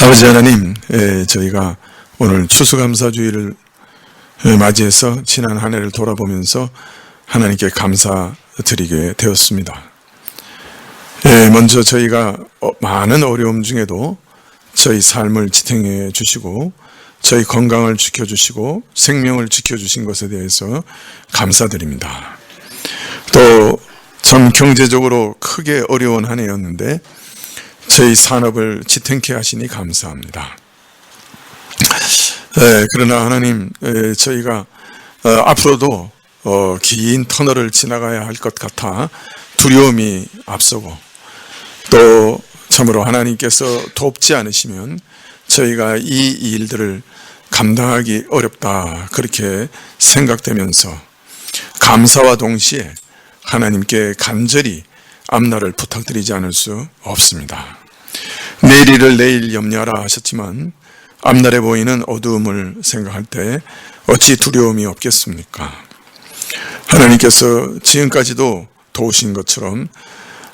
아버지 하나님, 저희가 오늘 추수감사주의를 맞이해서 지난 한 해를 돌아보면서 하나님께 감사드리게 되었습니다. 먼저 저희가 많은 어려움 중에도 저희 삶을 지탱해 주시고 저희 건강을 지켜주시고 생명을 지켜주신 것에 대해서 감사드립니다. 또 참 경제적으로 크게 어려운 한 해였는데 저희 산업을 지탱케 하시니 감사합니다. 그러나 하나님, 저희가 앞으로도 긴 터널을 지나가야 할 것 같아 두려움이 앞서고, 또 참으로 하나님께서 돕지 않으시면 저희가 이 일들을 감당하기 어렵다, 그렇게 생각되면서 감사와 동시에 하나님께 간절히 앞날을 부탁드리지 않을 수 없습니다. 내일을 내일 염려하라 하셨지만 앞날에 보이는 어두움을 생각할 때 어찌 두려움이 없겠습니까? 하나님께서 지금까지도 도우신 것처럼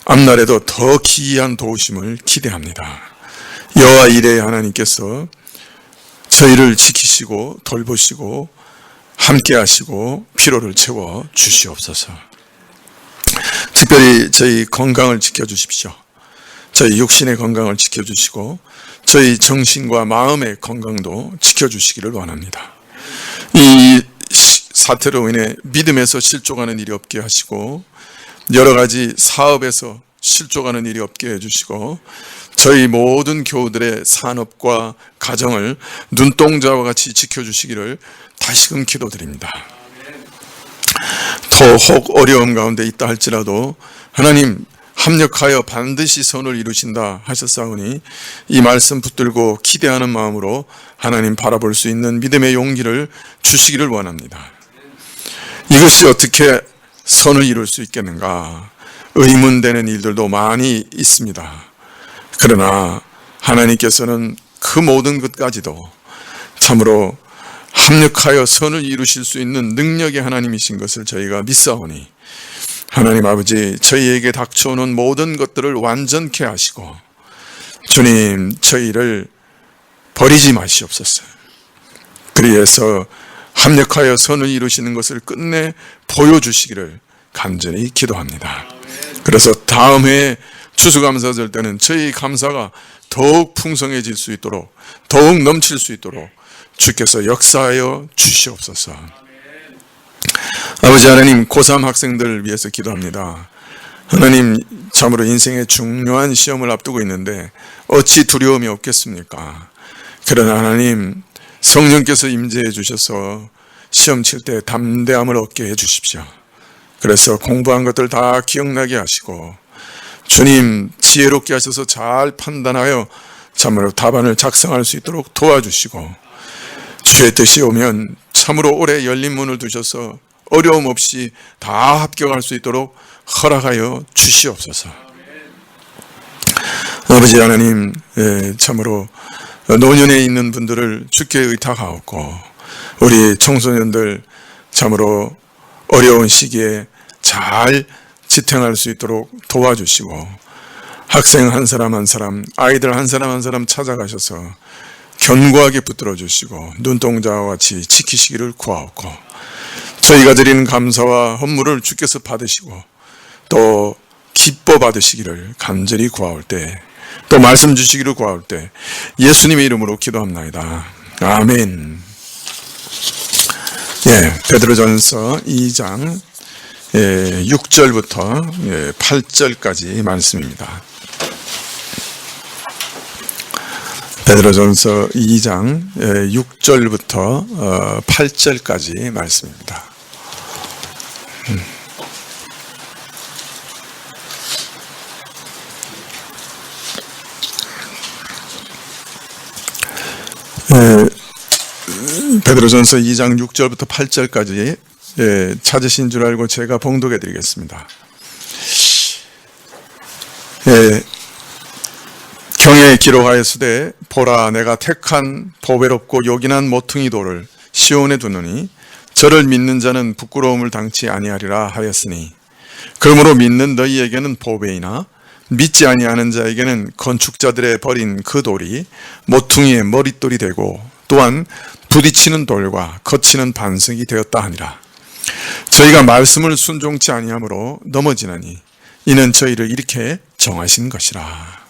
앞날에도 더 기이한 도우심을 기대합니다. 여호와 이레의 하나님께서 저희를 지키시고 돌보시고 함께 하시고 피로를 채워 주시옵소서. 특별히 저희 건강을 지켜주십시오. 저희 육신의 건강을 지켜주시고 저희 정신과 마음의 건강도 지켜주시기를 원합니다. 이 사태로 인해 믿음에서 실족하는 일이 없게 하시고 여러 가지 사업에서 실족하는 일이 없게 해주시고 저희 모든 교우들의 산업과 가정을 눈동자와 같이 지켜주시기를 다시금 기도드립니다. 혹 어려움 가운데 있다 할지라도 하나님 합력하여 반드시 선을 이루신다 하셨사오니 이 말씀 붙들고 기대하는 마음으로 하나님 바라볼 수 있는 믿음의 용기를 주시기를 원합니다. 이것이 어떻게 선을 이룰 수 있겠는가 의문되는 일들도 많이 있습니다. 그러나 하나님께서는 그 모든 것까지도 참으로 합력하여 선을 이루실 수 있는 능력의 하나님이신 것을 저희가 믿사오니 하나님 아버지, 저희에게 닥쳐오는 모든 것들을 완전케 하시고 주님, 저희를 버리지 마시옵소서. 그리해서 합력하여 선을 이루시는 것을 끝내 보여주시기를 간절히 기도합니다. 그래서 다음 해에 추수감사절 때는 저희 감사가 더욱 풍성해질 수 있도록, 더욱 넘칠 수 있도록 주께서 역사하여 주시옵소서. 아버지 하나님, 고3 학생들을 위해서 기도합니다. 하나님, 참으로 인생의 중요한 시험을 앞두고 있는데 어찌 두려움이 없겠습니까? 그러나 하나님, 성령께서 임재해 주셔서 시험 칠 때 담대함을 얻게 해 주십시오. 그래서 공부한 것들 다 기억나게 하시고 주님, 지혜롭게 하셔서 잘 판단하여 참으로 답안을 작성할 수 있도록 도와주시고 주의 뜻이 오면 참으로 올해 열린 문을 두셔서 어려움 없이 다 합격할 수 있도록 허락하여 주시옵소서. 아버지 하나님, 참으로 노년에 있는 분들을 주께 의탁하옵고 우리 청소년들 참으로 어려운 시기에 잘 지탱할 수 있도록 도와주시고 학생 한 사람 한 사람, 아이들 한 사람 한 사람 찾아가셔서 견고하게 붙들어 주시고 눈동자와 같이 지키시기를 구하옵고 저희가 드리는 감사와 헌물을 주께서 받으시고 또 기뻐 받으시기를 간절히 구하올 때, 또 말씀 주시기를 구하올 때 예수님의 이름으로 기도합나이다. 아멘. 베드로전서 2장 6절부터 8절까지 말씀입니다. 베드로전서 2장 6절부터 8절까지 말씀입니다. 베드로전서 2장 6절부터 8절까지 찾으신 줄 알고 제가 봉독해 드리겠습니다. 경에 기록하였으되 보라, 내가 택한 보배롭고 요긴한 모퉁이 돌을 시온에 두느니 저를 믿는 자는 부끄러움을 당치 아니하리라 하였으니 그러므로 믿는 너희에게는 보배이나 믿지 아니하는 자에게는 건축자들의 버린 그 돌이 모퉁이의 머릿돌이 되고 또한 부딪히는 돌과 거치는 반석이 되었다 하니라. 저희가 말씀을 순종치 아니하므로 넘어지나니 이는 저희를 이렇게 정하신 것이라.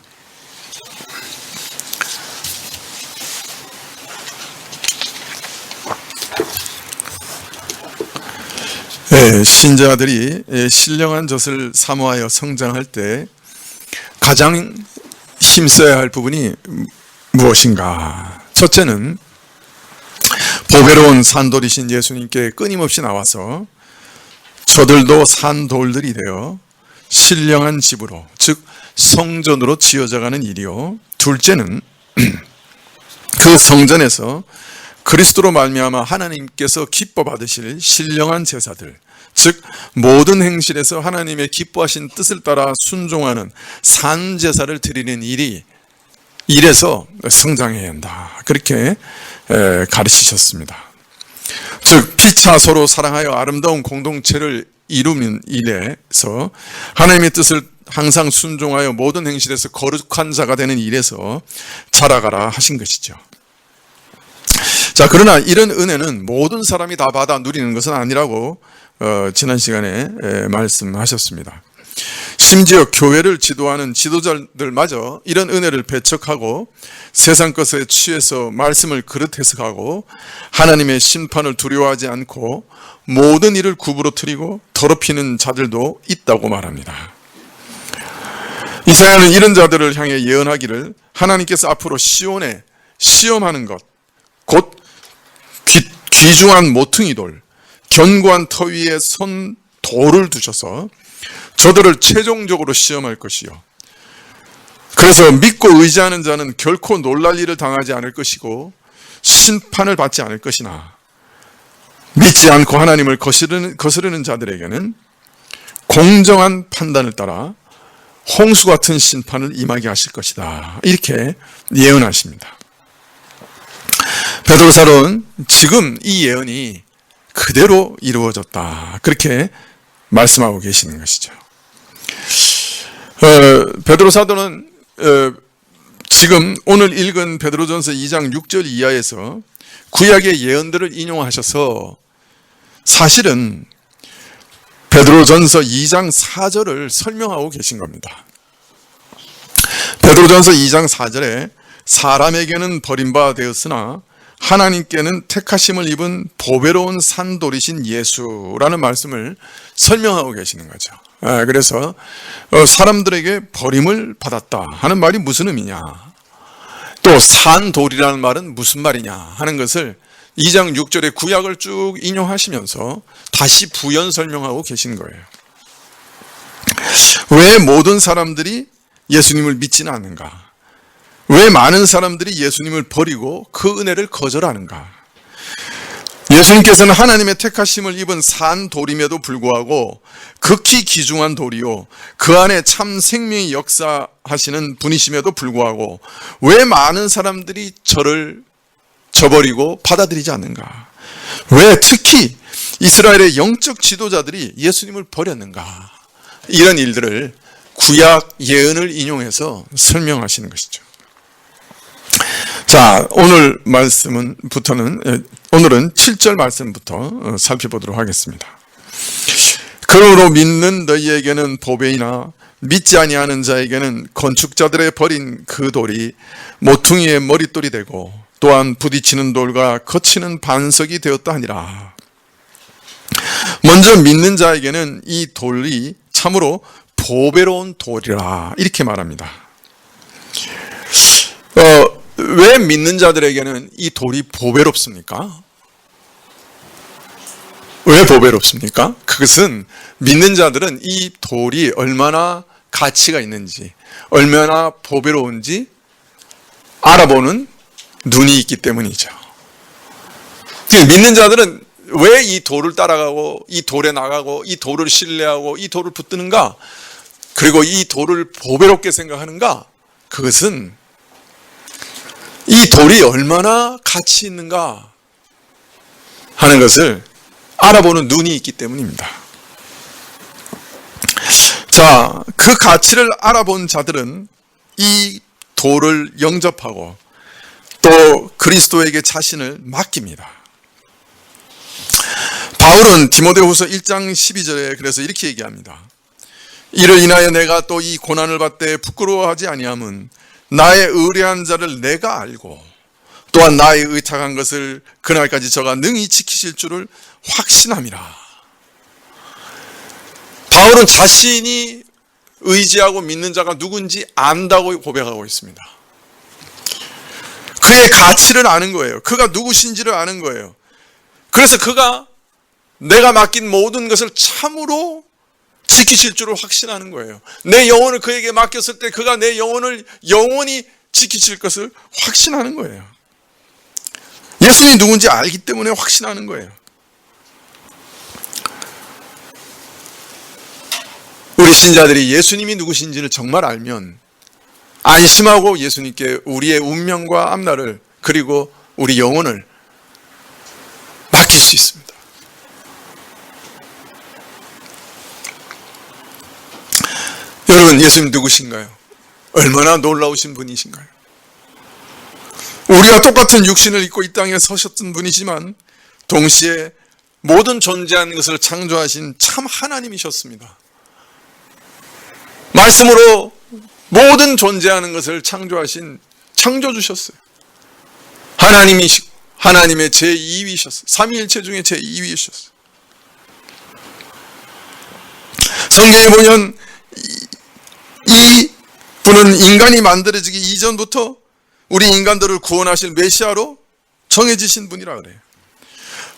신자들이 신령한 젖을 사모하여 성장할 때 가장 힘써야 할 부분이 무엇인가? 첫째는 보배로운 산돌이신 예수님께 끊임없이 나와서 저들도 산돌들이 되어 신령한 집으로, 즉 성전으로 지어져가는 일이요. 둘째는 그 성전에서 그리스도로 말미암아 하나님께서 기뻐 받으실 신령한 제사들, 즉 모든 행실에서 하나님의 기뻐하신 뜻을 따라 순종하는 산제사를 드리는 일에서 성장해야 한다. 그렇게 가르치셨습니다. 즉 피차 서로 사랑하여 아름다운 공동체를 이루는 일에서 하나님의 뜻을 항상 순종하여 모든 행실에서 거룩한 자가 되는 일에서 자라가라 하신 것이죠. 자, 그러나 이런 은혜는 모든 사람이 다 받아 누리는 것은 아니라고 지난 시간에 말씀하셨습니다. 심지어 교회를 지도하는 지도자들마저 이런 은혜를 배척하고 세상 것에 취해서 말씀을 그릇 해석하고 하나님의 심판을 두려워하지 않고 모든 일을 굽으러뜨리고 더럽히는 자들도 있다고 말합니다. 이사야는 이런 자들을 향해 예언하기를 하나님께서 앞으로 시온에 시험하는 것, 곧 귀중한 모퉁이 돌, 견고한 터 위에 선 돌을 두셔서 저들을 최종적으로 시험할 것이요. 그래서 믿고 의지하는 자는 결코 놀랄 일을 당하지 않을 것이고 심판을 받지 않을 것이나 믿지 않고 하나님을 거스르는 자들에게는 공정한 판단을 따라 홍수 같은 심판을 임하게 하실 것이다. 이렇게 예언하십니다. 베드로사도는 지금 이 예언이 그대로 이루어졌다. 그렇게 말씀하고 계시는 것이죠. 베드로사도는 지금 오늘 읽은 베드로전서 2장 6절 이하에서 구약의 예언들을 인용하셔서 사실은 베드로전서 2장 4절을 설명하고 계신 겁니다. 베드로전서 2장 4절에 사람에게는 버림받아 되었으나 하나님께는 택하심을 입은 보배로운 산돌이신 예수라는 말씀을 설명하고 계시는 거죠. 그래서 사람들에게 버림을 받았다 하는 말이 무슨 의미냐, 또 산돌이라는 말은 무슨 말이냐 하는 것을 2장 6절의 구약을 쭉 인용하시면서 다시 부연 설명하고 계신 거예요. 왜 모든 사람들이 예수님을 믿지는 않는가? 왜 많은 사람들이 예수님을 버리고 그 은혜를 거절하는가? 예수님께서는 하나님의 택하심을 입은 산돌임에도 불구하고 극히 귀중한 돌이요, 그 안에 참 생명이 역사하시는 분이심에도 불구하고 왜 많은 사람들이 저를 저버리고 받아들이지 않는가? 왜 특히 이스라엘의 영적 지도자들이 예수님을 버렸는가? 이런 일들을 구약 예언을 인용해서 설명하시는 것이죠. 자, 오늘은 7절 말씀부터 살펴보도록 하겠습니다. 그러므로 믿는 너희에게는 보배이나 믿지 아니하는 자에게는 건축자들의 버린 그 돌이 모퉁이의 머릿돌이 되고 또한 부딪히는 돌과 거치는 반석이 되었다 하니라. 먼저 믿는 자에게는 이 돌이 참으로 보배로운 돌이라 이렇게 말합니다. 왜 믿는 자들에게는 이 돌이 보배롭습니까? 왜 보배롭습니까? 그것은 믿는 자들은 이 돌이 얼마나 가치가 있는지, 얼마나 보배로운지 알아보는 눈이 있기 때문이죠. 믿는 자들은 왜 이 돌을 따라가고 이 돌에 나가고 이 돌을 신뢰하고 이 돌을 붙드는가? 그리고 이 돌을 보배롭게 생각하는가? 그것은 이 돌이 얼마나 가치 있는가 하는 것을 알아보는 눈이 있기 때문입니다. 자, 그 가치를 알아본 자들은 이 도를 영접하고 또 그리스도에게 자신을 맡깁니다. 바울은 디모데후서 1장 12절에 그래서 이렇게 얘기합니다. 이를 인하여 내가 또 이 고난을 받되 부끄러워하지 아니함은 나의 의뢰한 자를 내가 알고 또한 나의 의탁한 것을 그날까지 저가 능히 지키실 줄을 확신함이라. 바울은 자신이 의지하고 믿는 자가 누군지 안다고 고백하고 있습니다. 그의 가치를 아는 거예요. 그가 누구신지를 아는 거예요. 그래서 그가 내가 맡긴 모든 것을 참으로 지키실 줄을 확신하는 거예요. 내 영혼을 그에게 맡겼을 때 그가 내 영혼을 영원히 지키실 것을 확신하는 거예요. 예수님이 누군지 알기 때문에 확신하는 거예요. 우리 신자들이 예수님이 누구신지를 정말 알면 안심하고 예수님께 우리의 운명과 앞날을 그리고 우리 영혼을 맡길 수 있습니다. 여러분, 예수님 누구신가요? 얼마나 놀라우신 분이신가요? 우리와 똑같은 육신을 입고 이 땅에 서셨던 분이지만 동시에 모든 존재한 것을 창조하신 참 하나님이셨습니다. 말씀으로 모든 존재하는 것을 창조하신 창조주셨어요. 하나님이시고 하나님의 제2위셨어요. 삼위일체 중에 제2위셨어요. 성경에 보면 이 분은 인간이 만들어지기 이전부터 우리 인간들을 구원하실 메시아로 정해지신 분이라 그래요.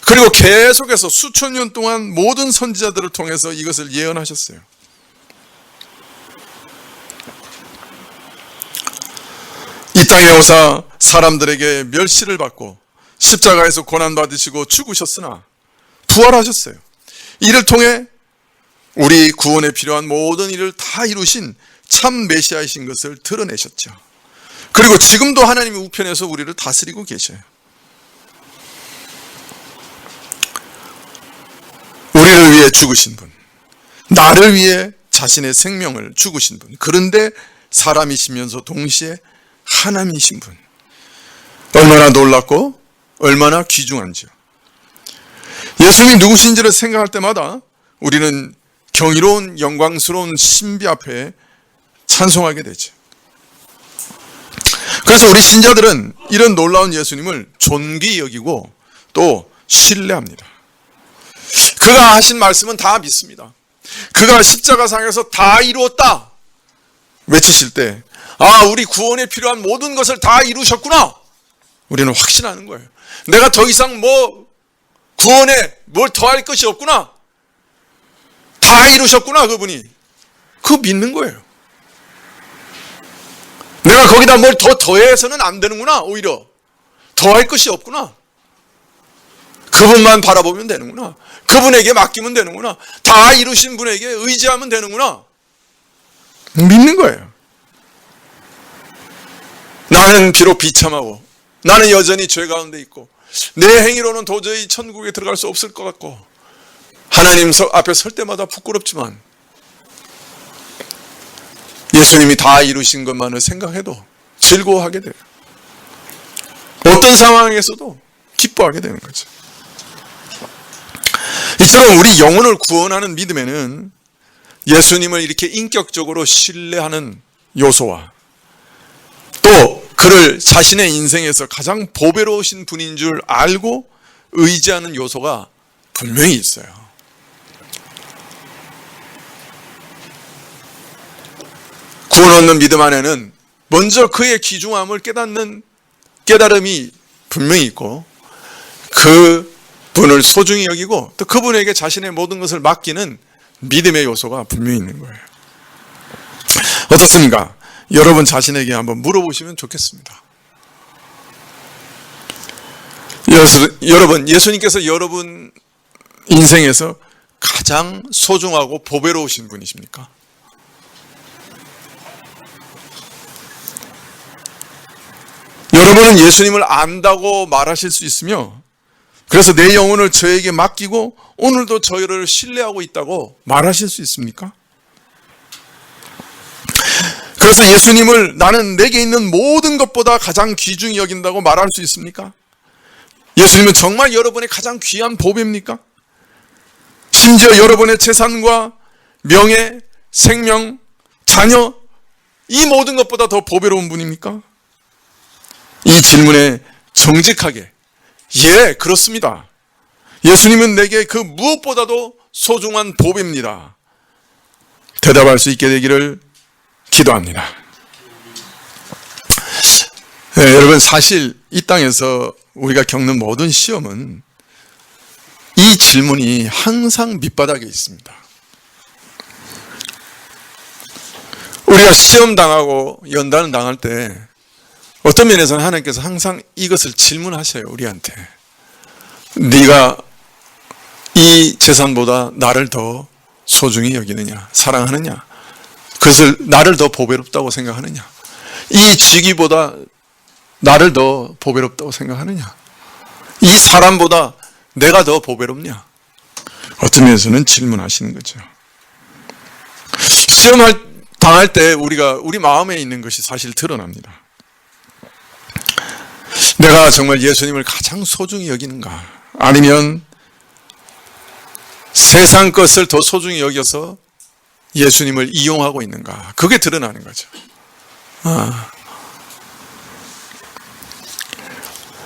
그리고 계속해서 수천 년 동안 모든 선지자들을 통해서 이것을 예언하셨어요. 이 땅에 오사 사람들에게 멸시를 받고 십자가에서 고난받으시고 죽으셨으나 부활하셨어요. 이를 통해 우리 구원에 필요한 모든 일을 다 이루신 참 메시아이신 것을 드러내셨죠. 그리고 지금도 하나님이 우편에서 우리를 다스리고 계셔요. 우리를 위해 죽으신 분, 나를 위해 자신의 생명을 죽으신 분, 그런데 사람이시면서 동시에 하나님이신 분, 얼마나 놀랍고 얼마나 귀중한지요. 예수님이 누구신지를 생각할 때마다 우리는 경이로운 영광스러운 신비 앞에 찬송하게 되죠. 그래서 우리 신자들은 이런 놀라운 예수님을 존귀히 여기고 또 신뢰합니다. 그가 하신 말씀은 다 믿습니다. 그가 십자가상에서 다 이루었다 외치실 때, 아, 우리 구원에 필요한 모든 것을 다 이루셨구나, 우리는 확신하는 거예요. 내가 더 이상 구원에 뭘 더할 것이 없구나, 다 이루셨구나, 그분이. 그거 믿는 거예요. 내가 거기다 뭘 더 더해서는 안 되는구나, 오히려 더할 것이 없구나, 그분만 바라보면 되는구나, 그분에게 맡기면 되는구나, 다 이루신 분에게 의지하면 되는구나, 믿는 거예요. 나는 비록 비참하고 나는 여전히 죄 가운데 있고 내 행위로는 도저히 천국에 들어갈 수 없을 것 같고 하나님 앞에 설 때마다 부끄럽지만 예수님이 다 이루신 것만을 생각해도 즐거워하게 돼요. 어떤 상황에서도 기뻐하게 되는 거죠. 이처럼 우리 영혼을 구원하는 믿음에는 예수님을 이렇게 인격적으로 신뢰하는 요소와 또 그를 자신의 인생에서 가장 보배로우신 분인 줄 알고 의지하는 요소가 분명히 있어요. 구원 얻는 믿음 안에는 먼저 그의 귀중함을 깨닫는 깨달음이 분명히 있고 그 분을 소중히 여기고 또 그분에게 자신의 모든 것을 맡기는 믿음의 요소가 분명히 있는 거예요. 어떻습니까? 여러분 자신에게 한번 물어보시면 좋겠습니다. 여러분, 예수님께서 여러분 인생에서 가장 소중하고 보배로우신 분이십니까? 여러분은 예수님을 안다고 말하실 수 있으며 그래서 내 영혼을 저에게 맡기고 오늘도 저를 신뢰하고 있다고 말하실 수 있습니까? 그래서 예수님을 나는 내게 있는 모든 것보다 가장 귀중히 여긴다고 말할 수 있습니까? 예수님은 정말 여러분의 가장 귀한 보배입니까? 심지어 여러분의 재산과 명예, 생명, 자녀, 이 모든 것보다 더 보배로운 분입니까? 이 질문에 정직하게 예, 그렇습니다. 예수님은 내게 그 무엇보다도 소중한 보배입니다. 대답할 수 있게 되기를 기도합니다. 네, 여러분, 사실 이 땅에서 우리가 겪는 모든 시험은 이 질문이 항상 밑바닥에 있습니다. 우리가 시험 당하고 연단 당할 때 어떤 면에서는 하나님께서 항상 이것을 질문하셔요. 우리한테. 네가 이 재산보다 나를 더 소중히 여기느냐, 사랑하느냐, 그것을 나를 더 보배롭다고 생각하느냐, 이 직위보다 나를 더 보배롭다고 생각하느냐, 이 사람보다 내가 더 보배롭냐. 어떤 면에서는 질문하시는 거죠. 시험을 당할 때 우리 마음에 있는 것이 사실 드러납니다. 내가 정말 예수님을 가장 소중히 여기는가, 아니면 세상 것을 더 소중히 여겨서 예수님을 이용하고 있는가, 그게 드러나는 거죠.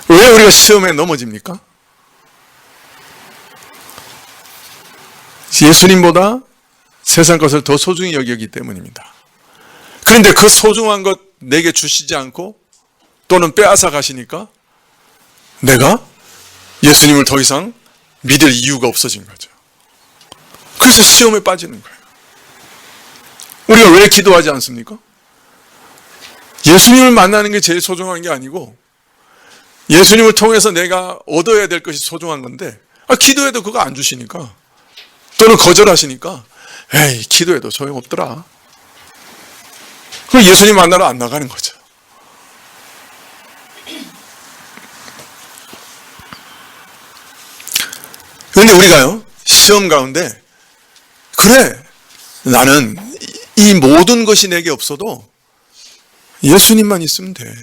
왜 우리가 시험에 넘어집니까? 예수님보다 세상 것을 더 소중히 여기기 때문입니다. 그런데 그 소중한 것 내게 주시지 않고 또는 빼앗아 가시니까 내가 예수님을 더 이상 믿을 이유가 없어진 거죠. 그래서 시험에 빠지는 거예요. 우리가 왜 기도하지 않습니까? 예수님을 만나는 게 제일 소중한 게 아니고 예수님을 통해서 내가 얻어야 될 것이 소중한 건데, 기도해도 그거 안 주시니까, 또는 거절하시니까 에이, 기도해도 소용없더라. 그럼 예수님 만나러 안 나가는 거죠. 그런데 우리가요, 시험 가운데 그래, 나는 이 모든 것이 내게 없어도 예수님만 있으면 돼.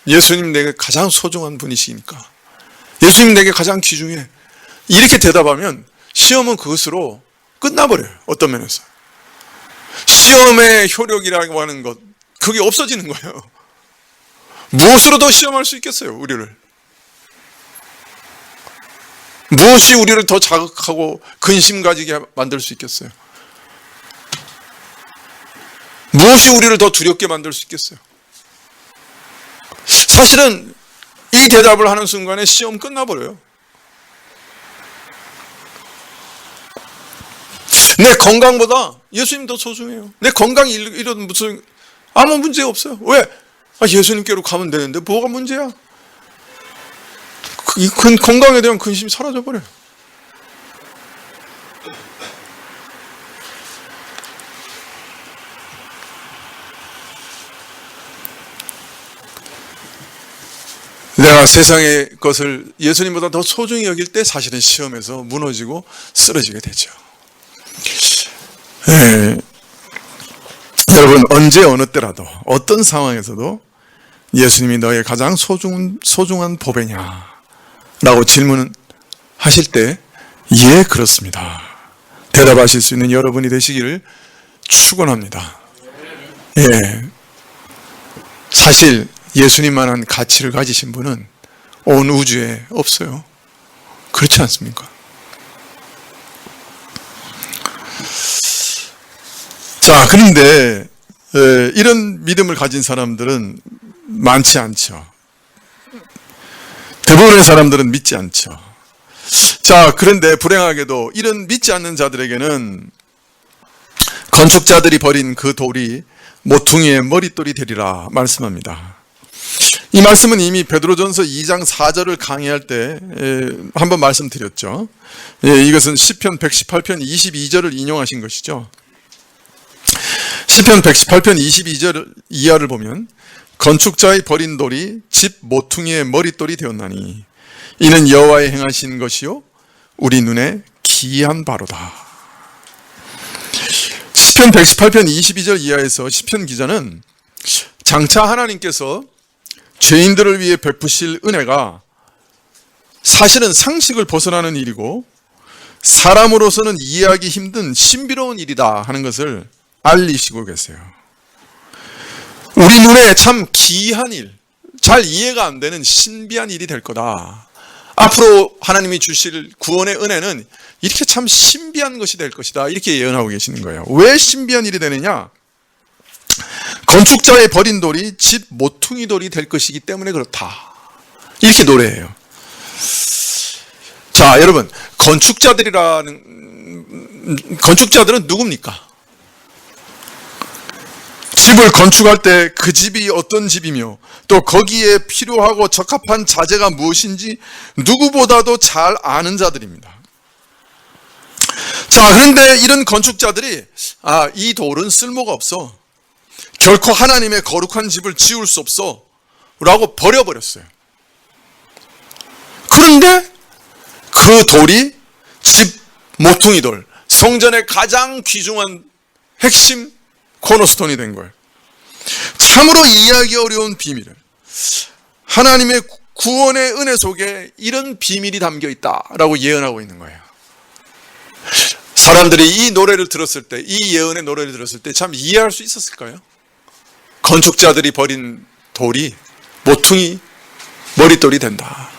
예수님 내게 가장 소중한 분이시니까. 예수님 내게 가장 귀중해. 이렇게 대답하면 시험은 그것으로 끝나버려요. 어떤 면에서. 시험의 효력이라고 하는 것, 그게 없어지는 거예요. 무엇으로 더 시험할 수 있겠어요, 우리를? 무엇이 우리를 더 자극하고 근심 가지게 만들 수 있겠어요? 무엇이 우리를 더 두렵게 만들 수 있겠어요? 사실은 이 대답을 하는 순간에 시험 끝나버려요. 내 건강보다 예수님 더 소중해요. 내 건강이 이런 무슨 아무 문제가 없어요. 왜? 예수님께로 가면 되는데 뭐가 문제야? 이 건강에 대한 근심이 사라져버려요. 내가 세상의 것을 예수님보다 더 소중히 여길 때 사실은 시험에서 무너지고 쓰러지게 되죠. 여러분, 언제 어느 때라도 어떤 상황에서도 예수님이 너의 가장 소중한 보배냐 라고 질문하실 때 예, 그렇습니다 대답하실 수 있는 여러분이 되시기를 축원합니다. 예, 사실 예수님만한 가치를 가지신 분은 온 우주에 없어요. 그렇지 않습니까? 자, 그런데 이런 믿음을 가진 사람들은 많지 않죠. 대부분의 사람들은 믿지 않죠. 자, 그런데 불행하게도 이런 믿지 않는 자들에게는 건축자들이 버린 그 돌이 모퉁이의 머릿돌이 되리라 말씀합니다. 이 말씀은 이미 베드로전서 2장 4절을 강의할 때 한번 말씀드렸죠. 이것은 시편 118편 22절을 인용하신 것이죠. 시편 118편 22절 이하를 보면 건축자의 버린 돌이 집 모퉁이의 머릿돌이 되었나니 이는 여호와의 행하신 것이요 우리 눈에 기이한 바로다. 시편 118편 22절 이하에서 시편 기자는 장차 하나님께서 죄인들을 위해 베푸실 은혜가 사실은 상식을 벗어나는 일이고 사람으로서는 이해하기 힘든 신비로운 일이다 하는 것을 알리시고 계세요. 우리 눈에 참 기이한 일, 잘 이해가 안 되는 신비한 일이 될 거다. 앞으로 하나님이 주실 구원의 은혜는 이렇게 참 신비한 것이 될 것이다. 이렇게 예언하고 계시는 거예요. 왜 신비한 일이 되느냐? 건축자의 버린 돌이 집 모퉁이 돌이 될 것이기 때문에 그렇다. 이렇게 노래해요. 자, 여러분, 건축자들은 누굽니까? 집을 건축할 때 그 집이 어떤 집이며 또 거기에 필요하고 적합한 자재가 무엇인지 누구보다도 잘 아는 자들입니다. 자, 그런데 이런 건축자들이 이 돌은 쓸모가 없어. 결코 하나님의 거룩한 집을 지을 수 없어. 라고 버려버렸어요. 그런데 그 돌이 집 모퉁이 돌, 성전의 가장 귀중한 핵심 코너스톤이 된 거예요. 참으로 이해하기 어려운 비밀을, 하나님의 구원의 은혜 속에 이런 비밀이 담겨 있다라고 예언하고 있는 거예요. 사람들이 이 노래를 들었을 때, 이 예언의 노래를 들었을 때 참 이해할 수 있었을까요? 건축자들이 버린 돌이 모퉁이 머릿돌이 된다.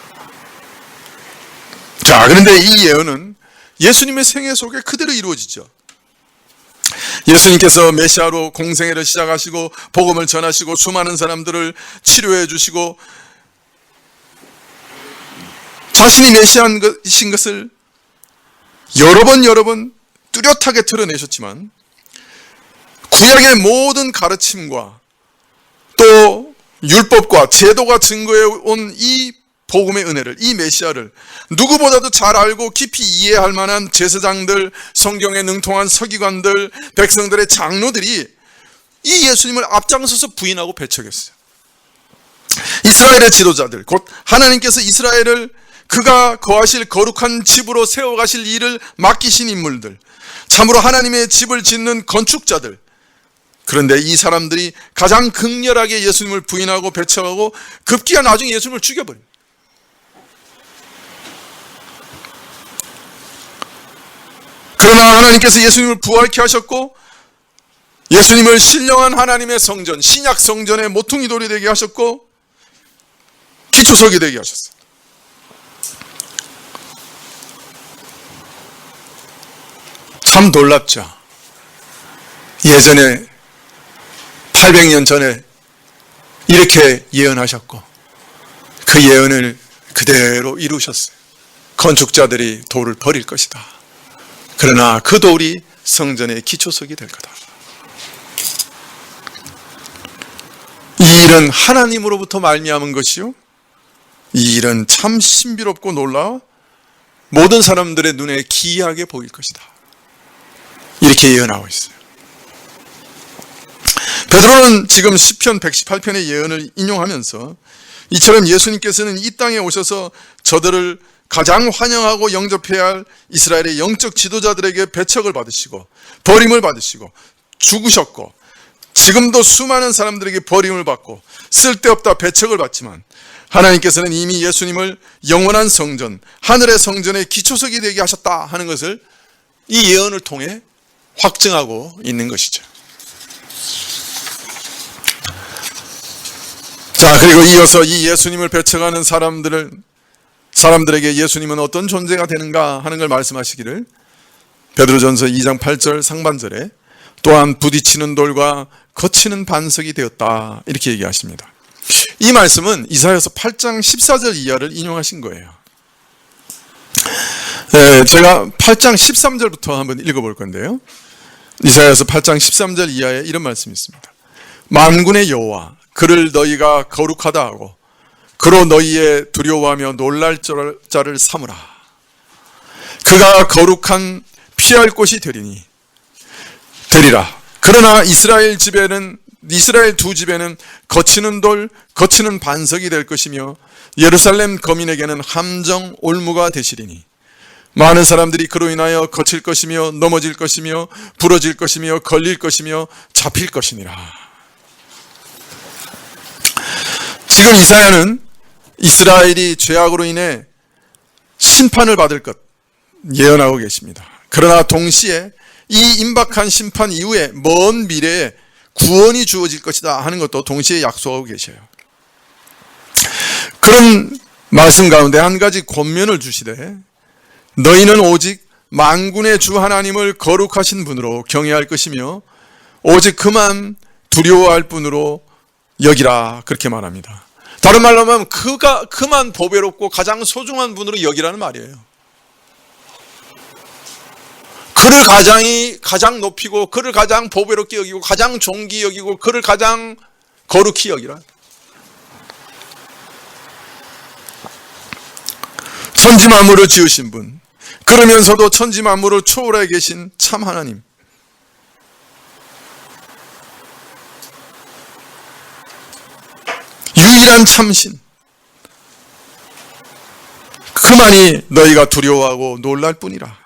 자, 그런데 이 예언은 예수님의 생애 속에 그대로 이루어지죠. 예수님께서 메시아로 공생애를 시작하시고 복음을 전하시고 수많은 사람들을 치료해 주시고 자신이 메시아이신 것을 여러 번 뚜렷하게 드러내셨지만 구약의 모든 가르침과 또 율법과 제도가 증거해 온 이 복음의 은혜를, 이 메시아를 누구보다도 잘 알고 깊이 이해할 만한 제사장들, 성경에 능통한 서기관들, 백성들의 장로들이 이 예수님을 앞장서서 부인하고 배척했어요. 이스라엘의 지도자들, 곧 하나님께서 이스라엘을 그가 거하실 거룩한 집으로 세워가실 일을 맡기신 인물들, 참으로 하나님의 집을 짓는 건축자들. 그런데 이 사람들이 가장 극렬하게 예수님을 부인하고 배척하고 급기야 나중에 예수님을 죽여버립니다. 그러나 하나님께서 예수님을 부활케 하셨고 예수님을 신령한 하나님의 성전, 신약 성전의 모퉁이 돌이 되게 하셨고 기초석이 되게 하셨어요. 참 놀랍죠. 예전에 800년 전에 이렇게 예언하셨고 그 예언을 그대로 이루셨어요. 건축자들이 돌을 버릴 것이다. 그러나 그 돌이 성전의 기초석이 될 거다. 이 일은 하나님으로부터 말미암은 것이요, 이 일은 참 신비롭고 놀라워 모든 사람들의 눈에 기이하게 보일 것이다. 이렇게 예언하고 있어요. 베드로는 지금 시편 118편의 예언을 인용하면서 이처럼 예수님께서는 이 땅에 오셔서 저들을 가장 환영하고 영접해야 할 이스라엘의 영적 지도자들에게 배척을 받으시고 버림을 받으시고 죽으셨고 지금도 수많은 사람들에게 버림을 받고 쓸데없다 배척을 받지만 하나님께서는 이미 예수님을 영원한 성전, 하늘의 성전의 기초석이 되게 하셨다 하는 것을 이 예언을 통해 확증하고 있는 것이죠. 자, 그리고 이어서 이 예수님을 배척하는 사람들에게 예수님은 어떤 존재가 되는가 하는 걸 말씀하시기를 베드로전서 2장 8절 상반절에 또한 부딪히는 돌과 거치는 반석이 되었다 이렇게 얘기하십니다. 이 말씀은 이사야서 8장 14절 이하를 인용하신 거예요. 제가 8장 13절부터 한번 읽어볼 건데요. 이사야서 8장 13절 이하에 이런 말씀이 있습니다. 만군의 여호와 그를 너희가 거룩하다 하고 그로 너희의 두려워하며 놀랄 자를 삼으라. 그가 거룩한 피할 곳이 되리라. 그러나 이스라엘 두 집에는 거치는 돌, 거치는 반석이 될 것이며 예루살렘 거민에게는 함정 올무가 되시리니 많은 사람들이 그로 인하여 거칠 것이며 넘어질 것이며 부러질 것이며 걸릴 것이며 잡힐 것이니라. 지금 이사야는 이스라엘이 죄악으로 인해 심판을 받을 것 예언하고 계십니다. 그러나 동시에 이 임박한 심판 이후에 먼 미래에 구원이 주어질 것이다 하는 것도 동시에 약속하고 계셔요. 그런 말씀 가운데 한 가지 권면을 주시되, 너희는 오직 만군의 주 하나님을 거룩하신 분으로 경외할 것이며 오직 그만 두려워할 분으로 여기라, 그렇게 말합니다. 다른 말로 하면 그만 보배롭고 가장 소중한 분으로 여기라는 말이에요. 그를 가장 높이고, 그를 가장 보배롭게 여기고, 가장 존귀 여기고, 그를 가장 거룩히 여기라. 천지 만물을 지으신 분, 그러면서도 천지 만물을 초월해 계신 참 하나님, 유일한 참신, 그만이 너희가 두려워하고 놀랄 뿐이라.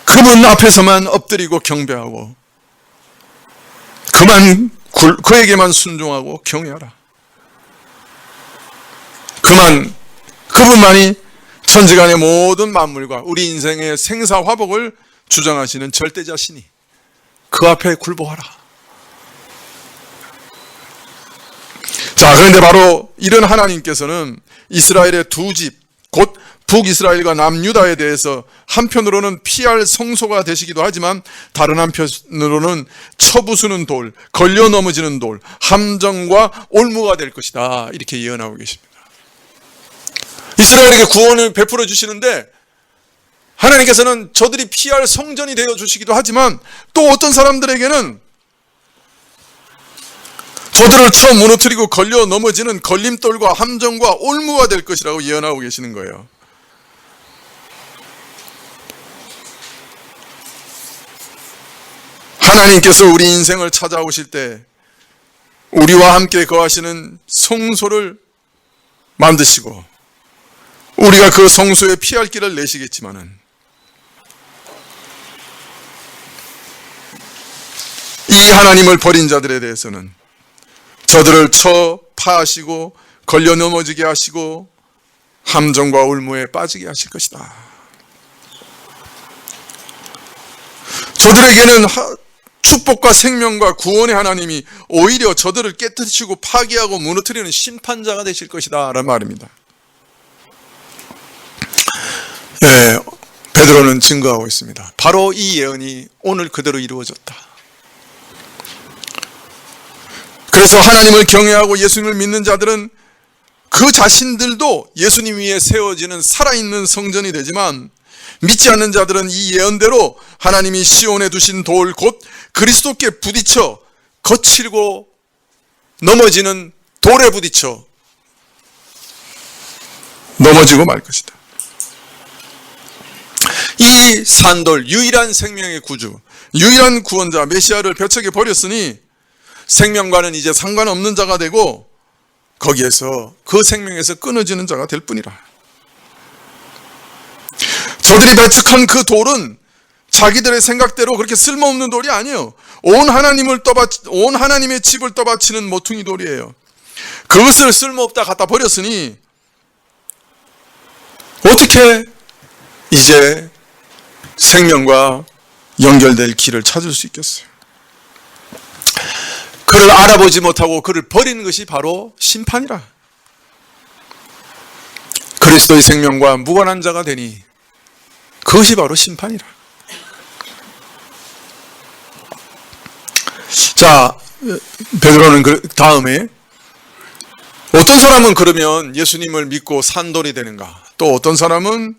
그분 앞에서만 엎드리고 경배하고 그에게만 순종하고 경외하라. 그분만이 천지간의 모든 만물과 우리 인생의 생사화복을 주장하시는 절대자신이, 그 앞에 굴복하라. 자, 그런데 바로 이런 하나님께서는 이스라엘의 두 집, 곧 북이스라엘과 남유다에 대해서 한편으로는 피할 성소가 되시기도 하지만 다른 한편으로는 쳐부수는 돌, 걸려 넘어지는 돌, 함정과 올무가 될 것이다, 이렇게 예언하고 계십니다. 이스라엘에게 구원을 베풀어 주시는데 하나님께서는 저들이 피할 성전이 되어 주시기도 하지만 또 어떤 사람들에게는 저들을 쳐 무너뜨리고 걸려 넘어지는 걸림돌과 함정과 올무가 될 것이라고 예언하고 계시는 거예요. 하나님께서 우리 인생을 찾아오실 때 우리와 함께 거하시는 성소를 만드시고 우리가 그 성소에 피할 길을 내시겠지만은 이 하나님을 버린 자들에 대해서는 저들을 쳐 파하시고 걸려 넘어지게 하시고 함정과 올무에 빠지게 하실 것이다. 저들에게는 축복과 생명과 구원의 하나님이 오히려 저들을 깨뜨리시고 파괴하고 무너뜨리는 심판자가 되실 것이다 라는 말입니다. 예, 베드로는 증거하고 있습니다. 바로 이 예언이 오늘 그대로 이루어졌다. 그래서 하나님을 경외하고 예수님을 믿는 자들은 그 자신들도 예수님 위에 세워지는 살아있는 성전이 되지만, 믿지 않는 자들은 이 예언대로 하나님이 시온에 두신 돌, 곧 그리스도께 부딪혀 거칠고 넘어지는 돌에 부딪혀 넘어지고 말 것이다. 이 산돌, 유일한 생명의 구주, 유일한 구원자 메시아를 벼척에 버렸으니 생명과는 이제 상관없는 자가 되고 거기에서 그 생명에서 끊어지는 자가 될 뿐이라. 저들이 배척한 그 돌은 자기들의 생각대로 그렇게 쓸모없는 돌이 아니에요. 온 하나님의 집을 떠받치는 모퉁이 돌이에요. 그것을 쓸모없다 갖다 버렸으니 어떻게 이제 생명과 연결될 길을 찾을 수 있겠어요? 그를 알아보지 못하고 그를 버리는 것이 바로 심판이라. 그리스도의 생명과 무관한 자가 되니 그것이 바로 심판이라. 자, 베드로는 그 다음에 어떤 사람은 그러면 예수님을 믿고 산돌이 되는가? 또 어떤 사람은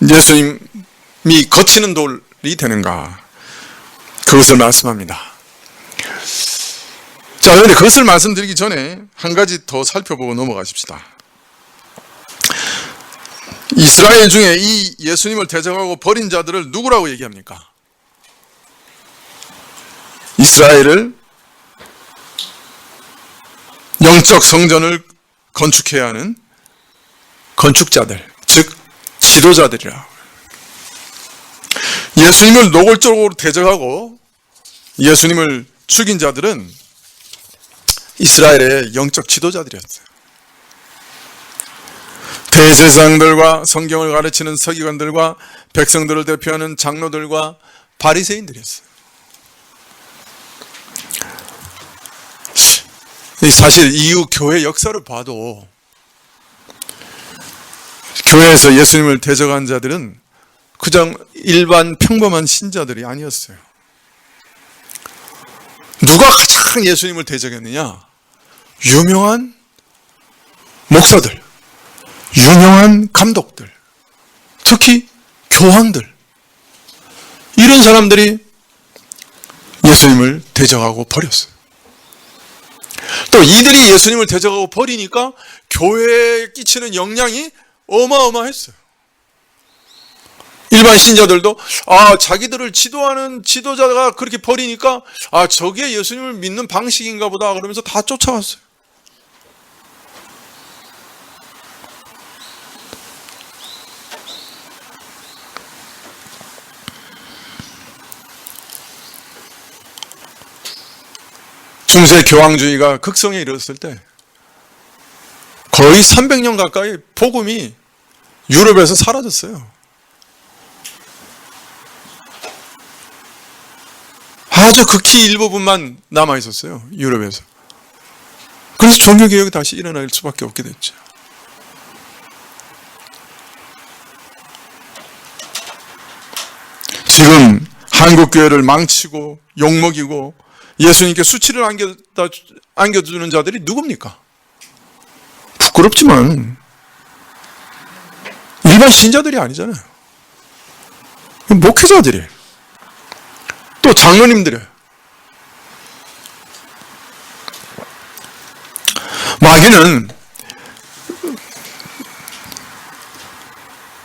예수님이 거치는 돌이 되는가? 그것을 말씀합니다. 자, 그런데 그것을 말씀드리기 전에 한 가지 더 살펴보고 넘어가십시다. 이스라엘 중에 이 예수님을 대적하고 버린 자들을 누구라고 얘기합니까? 이스라엘을 영적 성전을 건축해야 하는 건축자들, 즉 지도자들이라. 예수님을 노골적으로 대적하고 예수님을 죽인 자들은 이스라엘의 영적 지도자들이었어요. 대제사장들과 성경을 가르치는 서기관들과 백성들을 대표하는 장로들과 바리새인들이었어요. 사실 이후 교회 역사를 봐도 교회에서 예수님을 대적한 자들은 그냥 일반 평범한 신자들이 아니었어요. 누가 가장 예수님을 대적했느냐? 유명한 목사들, 유명한 감독들, 특히 교황들, 이런 사람들이 예수님을 대적하고 버렸어요. 또 이들이 예수님을 대적하고 버리니까 교회에 끼치는 영향이 어마어마했어요. 일반 신자들도 자기들을 지도하는 지도자가 그렇게 버리니까 저게 예수님을 믿는 방식인가 보다 그러면서 다 쫓아왔어요. 중세 교황주의가 극성에 이르렀을 때 거의 300년 가까이 복음이 유럽에서 사라졌어요. 아주 극히 일부분만 남아 있었어요, 유럽에서. 그래서 종교개혁이 다시 일어날 수밖에 없게 됐죠. 지금 한국교회를 망치고 욕먹이고 예수님께 수치를 안겨주는 자들이 누굽니까? 부끄럽지만 일반 신자들이 아니잖아요. 목회자들이에요. 또 장로님들이에요. 마귀는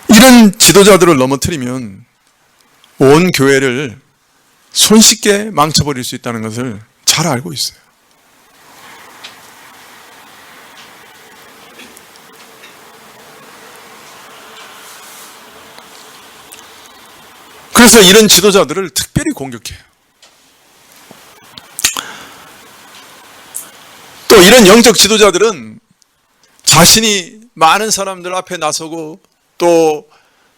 이런 지도자들을 넘어뜨리면 온 교회를 손쉽게 망쳐버릴 수 있다는 것을 잘 알고 있어요. 그래서 이런 지도자들을 특별히 공격해요. 또 이런 영적 지도자들은 자신이 많은 사람들 앞에 나서고 또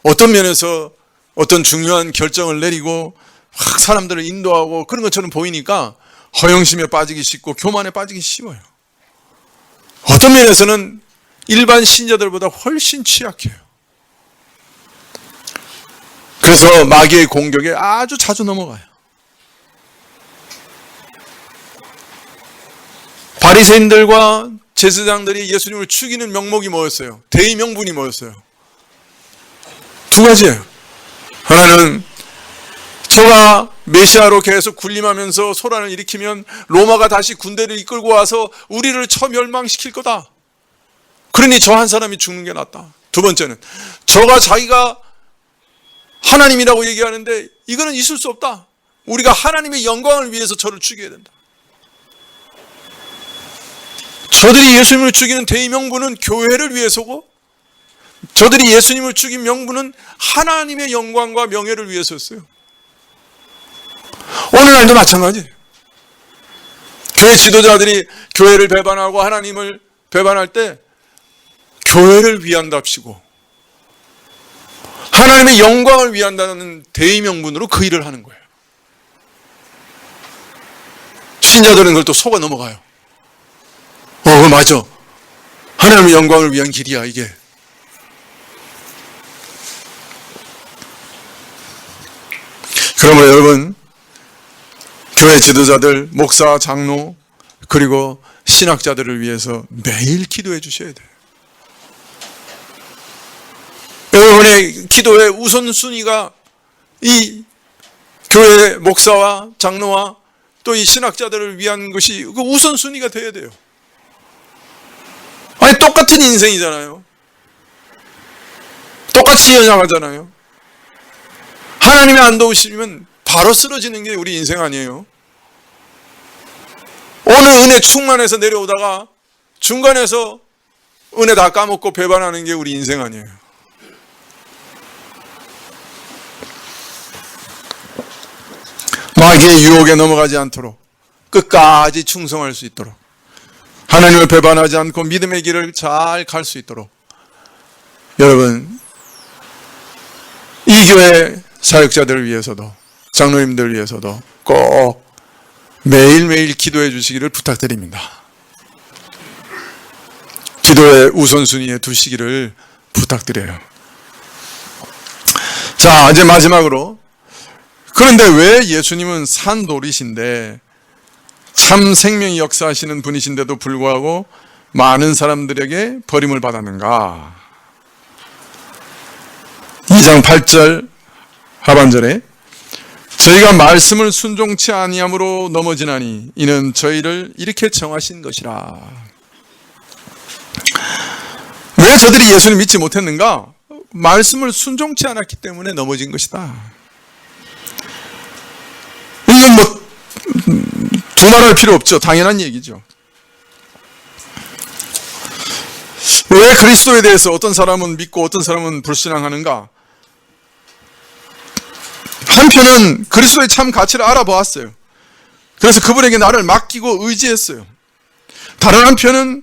어떤 면에서 어떤 중요한 결정을 내리고 막 사람들을 인도하고 그런 것처럼 보이니까 허영심에 빠지기 쉽고 교만에 빠지기 쉬워요. 어떤 면에서는 일반 신자들보다 훨씬 취약해요. 그래서 마귀의 공격에 아주 자주 넘어가요. 바리새인들과 제사장들이 예수님을 죽이는 명목이 뭐였어요? 대의 명분이 뭐였어요? 두 가지예요. 하나는 저가 메시아로 계속 군림하면서 소란을 일으키면 로마가 다시 군대를 이끌고 와서 우리를 처멸망시킬 거다. 그러니 저 한 사람이 죽는 게 낫다. 두 번째는 저가 자기가 하나님이라고 얘기하는데 이거는 있을 수 없다. 우리가 하나님의 영광을 위해서 저를 죽여야 된다. 저들이 예수님을 죽이는 대의 명분은 교회를 위해서고 저들이 예수님을 죽인 명분은 하나님의 영광과 명예를 위해서였어요. 오늘날도 마찬가지예요. 교회 지도자들이 교회를 배반하고 하나님을 배반할 때 교회를 위한답시고 하나님의 영광을 위한다는 대의 명분으로 그 일을 하는 거예요. 신자들은 그걸 또 속아 넘어가요. 맞아. 하나님의 영광을 위한 길이야 이게. 그러므로 여러분 교회 지도자들, 목사, 장로 그리고 신학자들을 위해서 매일 기도해 주셔야 돼요. 여러분의 기도의 우선순위가 이 교회 목사와 장로와 또 이 신학자들을 위한 것이 그 우선순위가 되어야 돼요. 아니 똑같은 인생이잖아요. 똑같이 연약하잖아요. 하나님이 안 도우시면 바로 쓰러지는 게 우리 인생 아니에요. 오늘 은혜 충만해서 내려오다가 중간에서 은혜 다 까먹고 배반하는 게 우리 인생 아니에요. 마귀의 유혹에 넘어가지 않도록 끝까지 충성할 수 있도록, 하나님을 배반하지 않고 믿음의 길을 잘 갈 수 있도록, 여러분, 이 교회 사역자들을 위해서도, 장로님들을 위해서도 꼭 매일매일 기도해 주시기를 부탁드립니다. 기도의 우선순위에 두시기를 부탁드려요. 자, 이제 마지막으로, 그런데 왜 예수님은 산돌이신데, 참 생명이 역사하시는 분이신데도 불구하고 많은 사람들에게 버림을 받았는가? 2장 8절 하반절에 저희가 말씀을 순종치 아니함으로 넘어지나니 이는 저희를 이렇게 정하신 것이라. 왜 저들이 예수님 믿지 못했는가? 말씀을 순종치 않았기 때문에 넘어진 것이다. 이건 뭐 두말할 필요 없죠. 당연한 얘기죠. 왜 그리스도에 대해서 어떤 사람은 믿고 어떤 사람은 불신앙하는가? 한편은 그리스도의 참 가치를 알아보았어요. 그래서 그분에게 나를 맡기고 의지했어요. 다른 한편은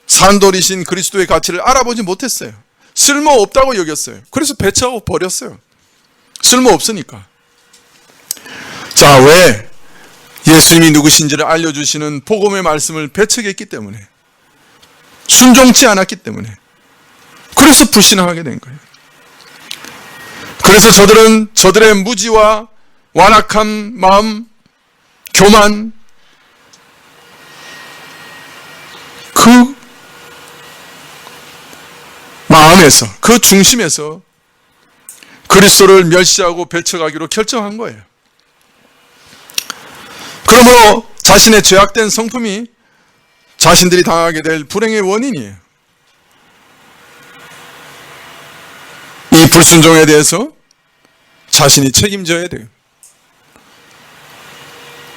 산돌이신 그리스도의 가치를 알아보지 못했어요. 쓸모없다고 여겼어요. 그래서 배척하고 버렸어요. 쓸모없으니까. 자, 왜? 예수님이 누구신지를 알려주시는 복음의 말씀을 배척했기 때문에, 순종치 않았기 때문에, 그래서 불신앙하게 된 거예요. 그래서 저들은 저들의 무지와 완악한 마음, 교만, 그 마음에서, 그 중심에서 그리스도를 멸시하고 배척하기로 결정한 거예요. 그러므로 자신의 죄악된 성품이 자신들이 당하게 될 불행의 원인이에요. 이 불순종에 대해서 자신이 책임져야 돼요.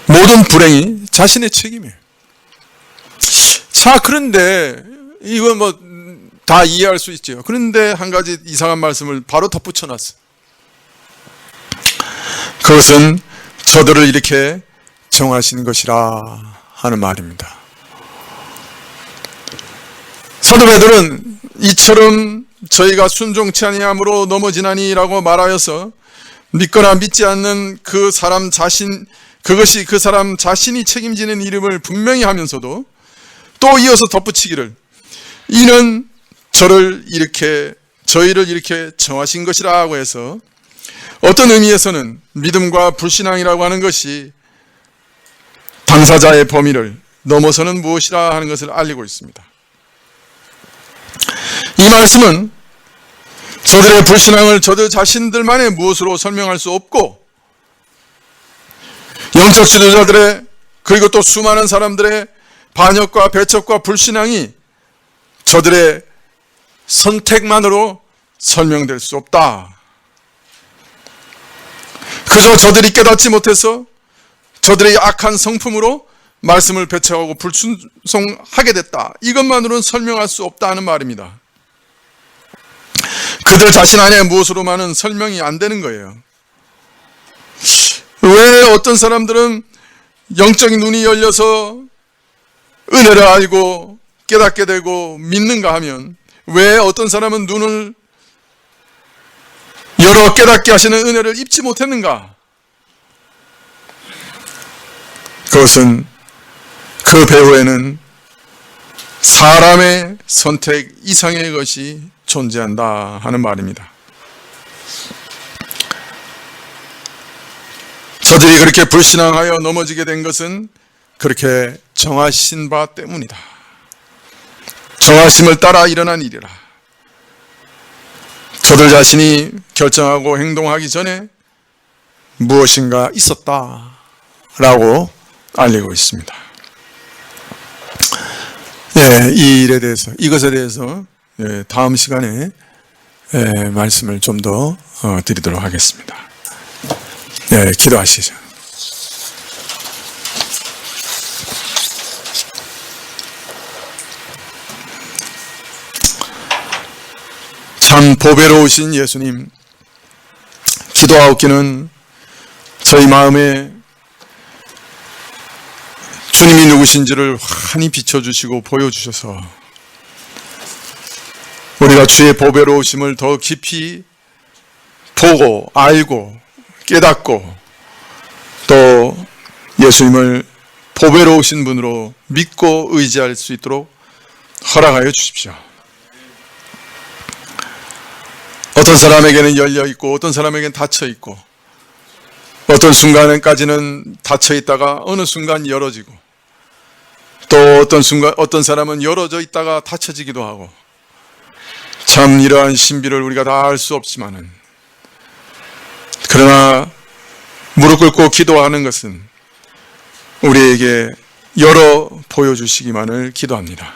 모든 불행이 자신의 책임이에요. 자, 그런데 이건 뭐 다 이해할 수 있죠. 그런데 한 가지 이상한 말씀을 바로 덧붙여 놨어요. 그것은 저들을 이렇게 정하신 것이라 하는 말입니다. 사도 베드로는 이처럼 저희가 순종치 아니함으로 넘어지나니라고 말하여서 믿거나 믿지 않는 그 사람 자신, 그것이 그 사람 자신이 책임지는 이름을 분명히 하면서도 또 이어서 덧붙이기를, 이는 저희를 이렇게 정하신 것이라고 해서 어떤 의미에서는 믿음과 불신앙이라고 하는 것이 당사자의 범위를 넘어서는 무엇이라 하는 것을 알리고 있습니다. 이 말씀은 저들의 불신앙을 저들 자신들만의 무엇으로 설명할 수 없고, 영적 지도자들의, 그리고 또 수많은 사람들의 반역과 배척과 불신앙이 저들의 선택만으로 설명될 수 없다. 그저 저들이 깨닫지 못해서 저들의 악한 성품으로 말씀을 배척하고 불순종하게 됐다, 이것만으로는 설명할 수 없다는 말입니다. 그들 자신 안에 무엇으로만은 설명이 안 되는 거예요. 왜 어떤 사람들은 영적인 눈이 열려서 은혜를 알고 깨닫게 되고 믿는가 하면, 왜 어떤 사람은 눈을 열어 깨닫게 하시는 은혜를 입지 못했는가? 그것은 그 배후에는 사람의 선택 이상의 것이 존재한다 하는 말입니다. 저들이 그렇게 불신앙하여 넘어지게 된 것은 그렇게 정하신 바 때문이다. 정하심을 따라 일어난 일이라. 저들 자신이 결정하고 행동하기 전에 무엇인가 있었다라고 알리고 있습니다. 이 일에 대해서, 이것에 대해서 다음 시간에 말씀을 좀 더 드리도록 하겠습니다. 기도하시죠. 참 보배로우신 예수님, 기도하옵기는 저희 마음에 주님이 누구신지를 환히 비춰주시고 보여주셔서 우리가 주의 보배로우심을 더 깊이 보고 알고 깨닫고 또 예수님을 보배로우신 분으로 믿고 의지할 수 있도록 허락하여 주십시오. 어떤 사람에게는 열려있고 어떤 사람에게는 닫혀있고 어떤 순간까지는 닫혀있다가 어느 순간 열어지고 또 어떤 사람은 열어져 있다가 닫혀지기도 하고 참 이러한 신비를 우리가 다 알 수 없지만은 그러나 무릎 꿇고 기도하는 것은 우리에게 열어 보여주시기만을 기도합니다.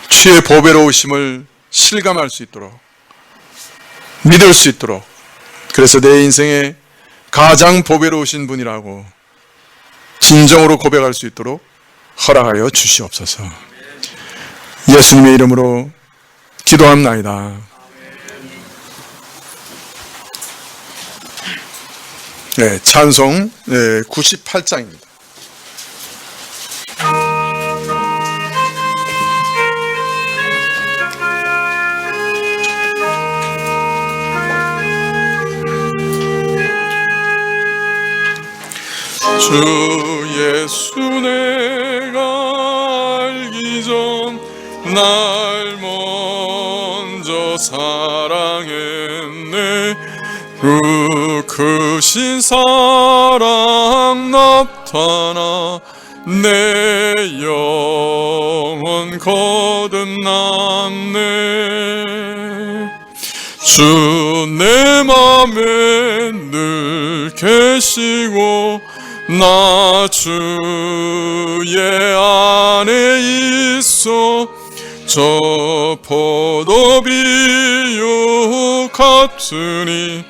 주의 보배로우심을 실감할 수 있도록 믿을 수 있도록 그래서 내 인생에 가장 보배로우신 분이라고 진정으로 고백할 수 있도록 허락하여 주시옵소서. 예수님의 이름으로 기도합나이다. 네, 찬송 98장입니다. 주 예수 내가 알기 전 날 먼저 사랑했네. 그 크신 사랑 나타나 내 영혼 거듭났네. 주 내 맘에 늘 계시고 나 주의 안에 있어. 저 포도비유 같으니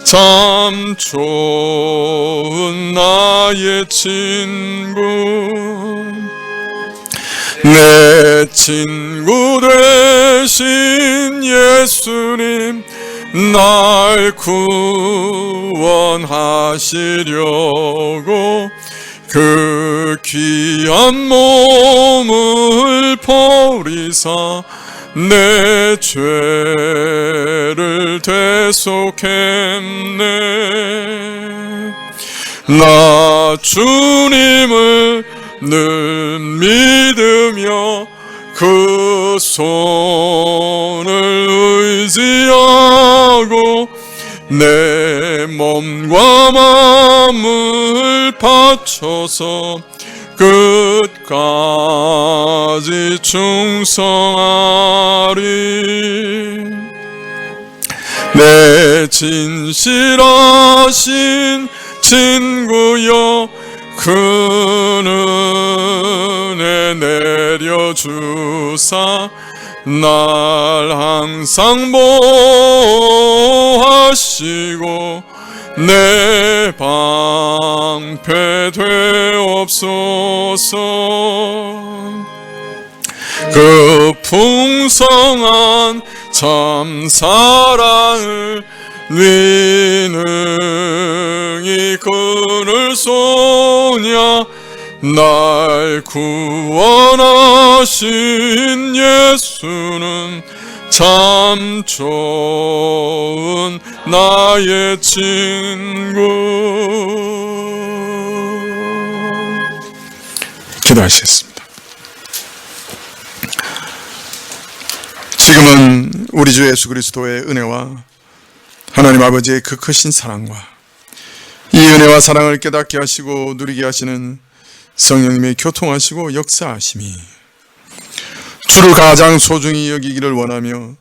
참 좋은 나의 친구. 내 친구 되신 예수님 날 구원하시려고 그 귀한 몸을 버리사 내 죄를 대속했네. 나 주님을 늘 믿으며 그 손을 의지하고 내 몸과 마음을 바쳐서 끝까지 충성하리. 내 진실하신 친구여 큰 은혜 내려주사 날 항상 보호하시고 내 방패 되옵소서. 그 풍성한 참 사랑을 능히 끊을 소냐. 날 구원하신 예수는 참 좋은 나의 친구. 기도하시겠습니다. 지금은 우리 주 예수 그리스도의 은혜와 하나님 아버지의 그 크신 사랑과 이 은혜와 사랑을 깨닫게 하시고 누리게 하시는 성령님의 교통하시고 역사하심이 주를 가장 소중히 여기기를 원하며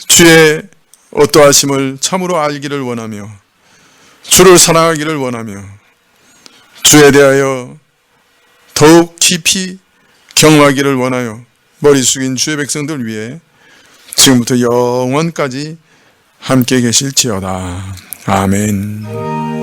주의 어떠하심을 참으로 알기를 원하며 주를 사랑하기를 원하며 주에 대하여 더욱 깊이 경험하기를 원하여 머리 숙인 주의 백성들 위해 지금부터 영원까지 함께 계실지어다. 아멘.